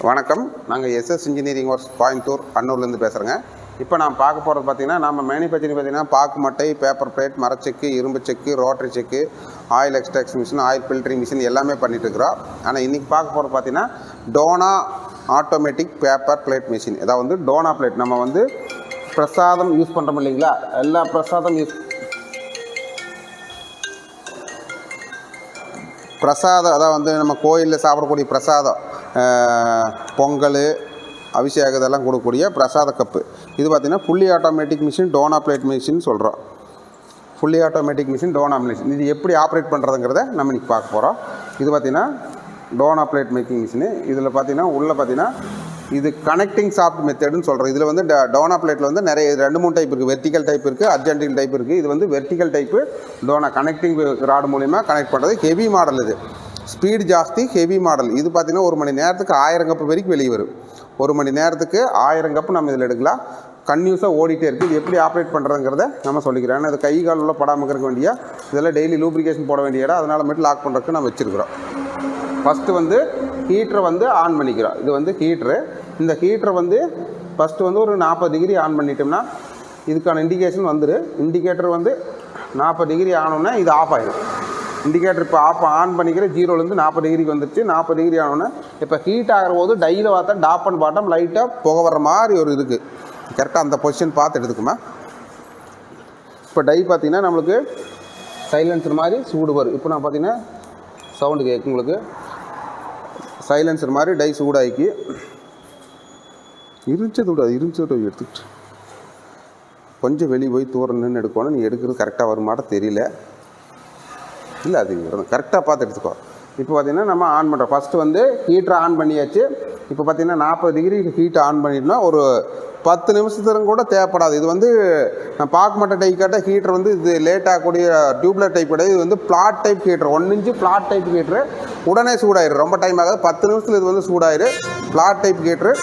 வணக்கம். நாங்கள் SS engineering works Coimbatore அன்னூர்லேருந்து பேசுகிறேங்க. இப்போ நான் பார்க்க போகிறது பார்த்திங்கன்னா, நம்ம மேனுஃபேக்சரிங் பார்த்திங்கன்னா பாக்கு மட்டை, பேப்பர் பிளேட், மரச்செக்கு, இரும்பு செக்கு, ரோட்டரி செக்கு, oil extraction machine, oil filtering machine எல்லாமே பண்ணிகிட்ருக்குறோம். ஆனால் இன்றைக்கி பார்க்க போகிறது பார்த்திங்கன்னா dona automatic paper plate machine. இதை வந்து டோனா பிளேட் நம்ம வந்து பிரசாதம் யூஸ் பண்ணுறோம் இல்லைங்களா, எல்லா பிரசாதம் பிரசாதம் அதான் வந்து நம்ம கோயிலில் சாப்பிடக்கூடிய பிரசாதம், பொங்கல், அபிஷேகம் இதெல்லாம் கொடுக்கக்கூடிய பிரசாத கப்பு. இது பார்த்திங்கன்னா fully automatic machine dona plate machine சொல்கிறோம். Fully automatic machine dona machine. இது எப்படி ஆப்ரேட் பண்ணுறதுங்கிறத நம்ம இன்றைக்கி பார்க்க போகிறோம். இது பார்த்திங்கன்னா டோனா பிளேட் மேக்கிங் மிஷினு. இதில் பார்த்திங்கன்னா உள்ளே பார்த்திங்கன்னா இது கனெக்டிங் சாஃப்ட் மெத்தடுன்னு சொல்கிறோம். இதில் வந்து டோனா பிளேட்டில் வந்து நிறைய 2-3 டைப் இருக்குது. வெர்டிக்கல் டைப் இருக்குது, ஹரிசாண்டல் டைப் இருக்குது. இது வந்து வெர்டிக்கல் டைப்பு டோனா கனெக்டிங் ராடு மூலிமா கனெக்ட் பண்ணுறது. ஹெவி மாடல், இது ஸ்பீடு ஜாஸ்தி, ஹெவி மாடல். இது பார்த்திங்கன்னா 1 மணி நேரத்துக்கு 1000 கப்பு வரைக்கும் வெளியே வரும். 1 மணி நேரத்துக்கு 1000 கப்பு நம்ம இதில் எடுக்கலாம். கன்யூஸாக ஓடிட்டே இருக்குது. இது எப்படி ஆப்ரேட் பண்ணுறதுங்கிறத நம்ம சொல்லிக்கிறோம். ஏன்னா இது கை கால் உள்ள படாமல் இருக்க வேண்டிய, இதெல்லாம் டெய்லி லூப்ரிகேஷன் போட வேண்டிய இடம், அதனால் மட்டும் லாக் பண்ணுறதுக்கு நம்ம வச்சுருக்கிறோம். ஃபஸ்ட்டு வந்து ஹீட்டரை வந்து ஆன் பண்ணிக்கிறோம். இது வந்து ஹீட்ரு. இந்த ஹீட்டரை வந்து ஃபஸ்ட்டு வந்து ஒரு 40 டிகிரி ஆன் பண்ணிட்டோம்னா இதுக்கான இண்டிகேஷன் வந்துடும். இண்டிகேட்டர் வந்து 40 டிகிரி ஆனோன்னா இது ஆஃப் ஆகிடும். இண்டிகேட்டர் இப்போ ஆன் பண்ணிக்கிற 0லேருந்து 40 டிகிரிக்கு வந்துடுச்சு. 40 டிகிரி ஆனோன்னா இப்போ ஹீட் ஆகிற போது டையில் பார்த்தா டாப் அண்ட் பாட்டம் லைட்டாக புகை வர்ற மாதிரி ஒரு இருக்குது. கரெக்டாக அந்த பொசிஷன் பார்த்து எடுத்துக்குமா. இப்போ டை பார்த்திங்கன்னா நம்மளுக்கு சைலன்சர் மாதிரி சூடு வரும். இப்போ நான் பார்த்திங்கன்னா சவுண்டு கேட்கும் உங்களுக்கு. சைலன்சர் மாதிரி டை சூடாக்கி இருந்துச்சதோட எடுத்துக்கிட்டு கொஞ்சம் வெளியே போய் தூரணுன்னு எடுக்கணும். நீ எடுக்கிறது கரெக்டாக வருமாட்ட தெரியல. இல்லை, அது கரெக்டாக பார்த்து எடுத்துக்கோ. இப்போ பார்த்திங்கன்னா நம்ம ஆன் பண்ணுறோம். ஃபஸ்ட்டு வந்து ஹீட்டரை ஆன் பண்ணியாச்சு. இப்போ பார்த்திங்கன்னா 40 டிகிரி ஹீட்டை ஆன் பண்ணிட்டோம்னா ஒரு 10 நிமிஷத்துக்கு கூட தேவைப்படாது. இது வந்து நான் பார்க்க மாட்டேன் டை காட்ட ஹீட்டர் வந்து இது லேட் ஆகக்கூடிய டியூப்லர் டைப் கிடையாது. இது வந்து flat type heater, 1 inch flat type heater. உடனே சூடாயிடும், ரொம்ப டைம் ஆகாது. 10 நிமிஷத்தில் இது வந்து சூடாயிடும். Flat type heater.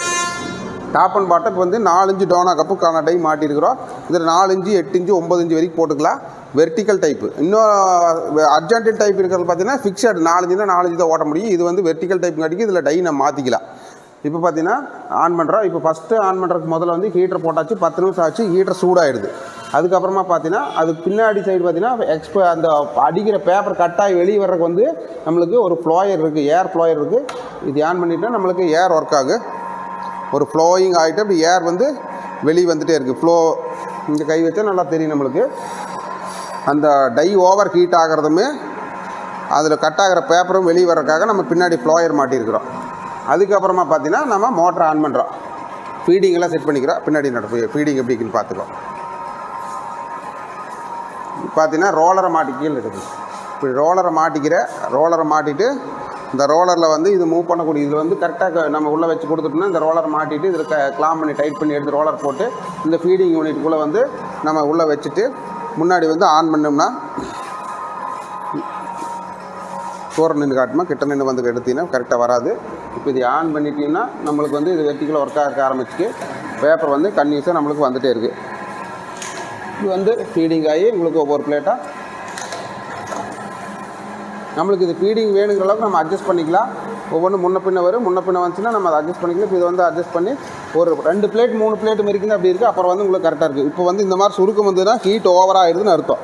Top and bottom வந்து 4 இன்ச்சு டோனா கப்புக்கான டை மாட்டியிருக்கிறோம். இதில் 4 இன்ச்சு, 8 இன்ச்சு, 9 இன்ச்சு வரைக்கும் போட்டுக்கலாம். Vertical type. இன்னும் ஹரிசாண்டல் டைப் இருக்கிறது பார்த்திங்கன்னா ஃபிக்ஸட் 4 இன்ச்சுனா 4 இன்ச்சு தான் ஓட்ட முடியும். இது வந்து வெர்டிக்கல் டைப் காட்டிக்கு இதில் டை நம்ம மாற்றிக்கலாம். இப்போ பார்த்திங்கன்னா ஆன் பண்ணுறோம். இப்போ ஃபஸ்ட்டு ஆன் பண்ணுறதுக்கு முதல்ல வந்து ஹீட்டர் போட்டாச்சு. 10 நிமிஷம் ஆச்சு. ஹீட்டர் சூடாகிடுது. அதுக்கப்புறமா பார்த்தீங்கன்னா அதுக்கு பின்னாடி சைடு பார்த்திங்கன்னா அந்த அடிக்கிற பேப்பர் கட்டாகி வெளியே வர்றதுக்கு வந்து நம்மளுக்கு ஒரு ஃப்ளோயர் இருக்குது, ஏர் ஃப்ளோயர் இருக்குது. இது ஆன் பண்ணிவிட்டால் நம்மளுக்கு ஏர் ஒர்க் ஆகும். ஒரு ஃப்ளோயிங் ஆகிட்டு அப்படி ஏர் வந்து வெளியே வந்துகிட்டே இருக்குது. ஃப்ளோ இங்கே கை வச்சா நல்லா தெரியும் நம்மளுக்கு. அந்த டை ஓவர் ஹீட் ஆகிறதுமே அதில் கட் ஆகிற பேப்பரும் வெளியே வர்றதுக்காக நம்ம பின்னாடி ஃப்ளோயர் மாட்டியிருக்கிறோம். அதுக்கப்புறமா பார்த்தீங்கன்னா நம்ம மோட்டரை ஆன் பண்ணுறோம். ஃபீடிங்கெல்லாம் செட் பண்ணிக்கிறோம். பின்னாடி நடப்பு ஃபீடிங் எப்படி இருக்குன்னு பார்த்துக்கோ. பார்த்தீங்கன்னா ரோலரை மாட்டிக்கீழ் இருக்குது. இப்படி ரோலரை மாட்டிட்டு இந்த ரோலரில் வந்து இது மூவ் பண்ணக்கூடிய, இது வந்து கரெக்டாக நம்ம உள்ளே வச்சு கொடுத்துட்டோம்னா இந்த ரோலரை மாட்டிட்டு இதில் கிளாம் பண்ணி டைட் பண்ணி எடுத்து ரோலர் போட்டு இந்த ஃபீடிங் யூனிட்டுக்குள்ளே வந்து நம்ம உள்ளே வச்சுட்டு முன்னாடி வந்து ஆன் பண்ணோம்னா தூரம் நின்று காட்டுமா, கிட்ட நின்று வந்து எடுத்தீங்கன்னா கரெக்டாக வராது. இப்போ இது ஆன் பண்ணிட்டீங்கன்னா நம்மளுக்கு வந்து இது வெர்டிக்கலாக ஒர்க் ஆக ஆரம்பிச்சுட்டு பேப்பர் வந்து கன்யூஸாக நம்மளுக்கு வந்துகிட்டே இருக்குது. இது வந்து ஃபீடிங் ஆகி உங்களுக்கு ஒவ்வொரு பிளேட்டாக நம்மளுக்கு இது ஃபீடிங் வேணுங்கிற அளவுக்கு நம்ம அட்ஜஸ்ட் பண்ணிக்கலாம். ஒவ்வொன்றும் முன்ன பின்ன வந்துச்சுன்னா நம்ம அதை அட்ஜஸ்ட் பண்ணிக்கலாம். இப்போ இது வந்து அட்ஜஸ்ட் பண்ணி ஒரு 2 பிளேட் 3 பிளேட் இருக்குது அப்படி இருக்குது. அப்புறம் வந்து உங்களுக்கு கரெக்டாக இருக்குது. இப்போ வந்து இந்த மாதிரி சுருக்கம் வந்ததுன்னா ஹீட் ஓவர் ஆகிடுதுன்னு அர்த்தம்.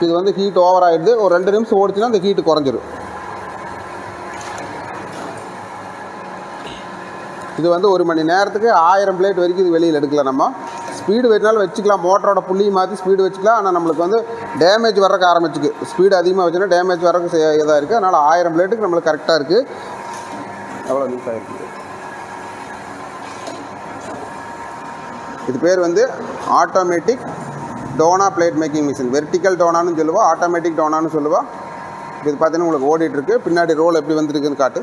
இது வந்து ஹீட் ஓவர் ஆகிடுது. ஒரு 2 நிமிஷம் ஓடிச்சுன்னா அந்த ஹீட்டு குறைஞ்சிரும். இது வந்து 1 மணி நேரத்துக்கு 1000 பிளேட் வரைக்கும் இது வெளியில் எடுக்கலாம். நம்ம ஸ்பீடு வேணாலும் வச்சுக்கலாம். மோட்டரோட புள்ளியை மாற்றி ஸ்பீடு வச்சுக்கலாம். ஆனால் நம்மளுக்கு வந்து டேமேஜ் வர்றதுக்கு ஆரம்பிச்சுக்கு. ஸ்பீடு அதிகமாக வச்சுன்னா டேமேஜ் வர்றதுக்கு இதாக இருக்குது. அதனால் 1000 பிளேட்டுக்கு நம்மளுக்கு கரெக்டாக இருக்குது. எவ்வளோ நியூஸ் ஆகிருக்கு. இது பேர் வந்து automatic dona plate making machine. Vertical டோனான்னு சொல்லுவோம், ஆட்டோமேட்டிக் டோனான்னு சொல்லுவோம். இது பார்த்தீங்கன்னா உங்களுக்கு ஓடிட்டுருக்கு. பின்னாடி ரோல் எப்படி வந்துருக்குன்னு காட்டு.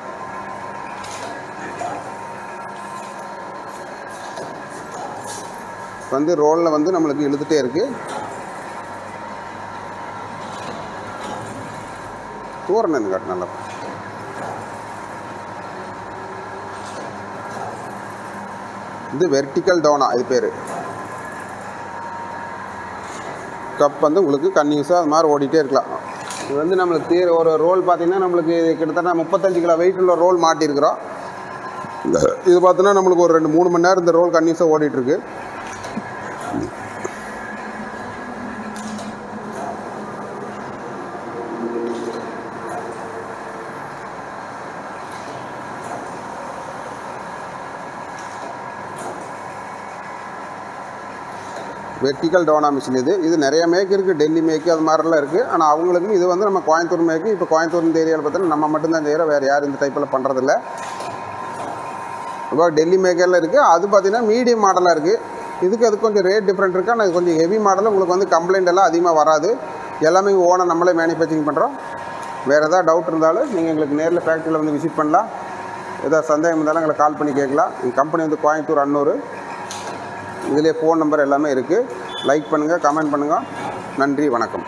வந்து ரோலில் வந்து நம்மளுக்கு இழுத்துகிட்டே இருக்குது. தூரணும் காட்டு நல்லா. இது வெர்டிக்கல் டோனா இது பேர். கப் வந்து உங்களுக்கு கன்யூஸாக அது மாதிரி ஓடிட்டே இருக்கலாம். இது வந்து நம்மளுக்கு ஒரு ரோல் பார்த்திங்கன்னா நம்மளுக்கு கிட்டத்தட்ட 35 கிலோ வெயிட் உள்ள ரோல் மாட்டியிருக்கிறோம். இது பார்த்தோன்னா நம்மளுக்கு ஒரு 2-3 மணி நேரம் இந்த ரோல் கன்னியூஸாக ஓடிட்டுருக்கு. வெர்டிக்கல் டோனா மிஷின் இது நிறைய மேக் இருக்குது, டெல்லி மேக்கு அது மாதிரிலாம் இருக்குது. ஆனால் அவங்களுக்கும் இது வந்து நம்ம கோயம்புத்தூர் மேக்கு. இப்போ கோயம்புத்தூர் இந்த ஏரியாவில் பார்த்தோன்னா நம்ம மட்டும்தான் செய்கிறோம், வேறு யாரும் இந்த டைப்பில் பண்ணுறதில்ல. இப்போ டெல்லி மேக்கெல்லாம் இருக்குது. அது பார்த்திங்கன்னா மீடியம் மாடலாக இருக்குது. அது கொஞ்சம் ரேட் டிஃப்ரெண்ட் இருக்குது. ஆனால் இது கொஞ்சம் ஹெவி மாடல். உங்களுக்கு வந்து கம்ப்ளைண்ட் எல்லாம் அதிகமாக வராது. எல்லாமே ஓனர் நம்மளே மேனுஃபேக்சரிங் பண்ணுறோம். வேறு எதாவது டவுட் இருந்தாலும் நீங்கள் எங்களுக்கு நேரில் ஃபேக்ட்ரியில் வந்து விசிட் பண்ணலாம். ஏதாவது சந்தேகம் இருந்தாலும் எங்களை கால் பண்ணி கேட்கலாம். எங்கள் கம்பெனி வந்து கோயம்புத்தூர் அன்னூர். இதிலே ஃபோன் நம்பர் எல்லாமே இருக்குது. லைக் பண்ணுங்கள், கமெண்ட் பண்ணுங்கள். நன்றி, வணக்கம்.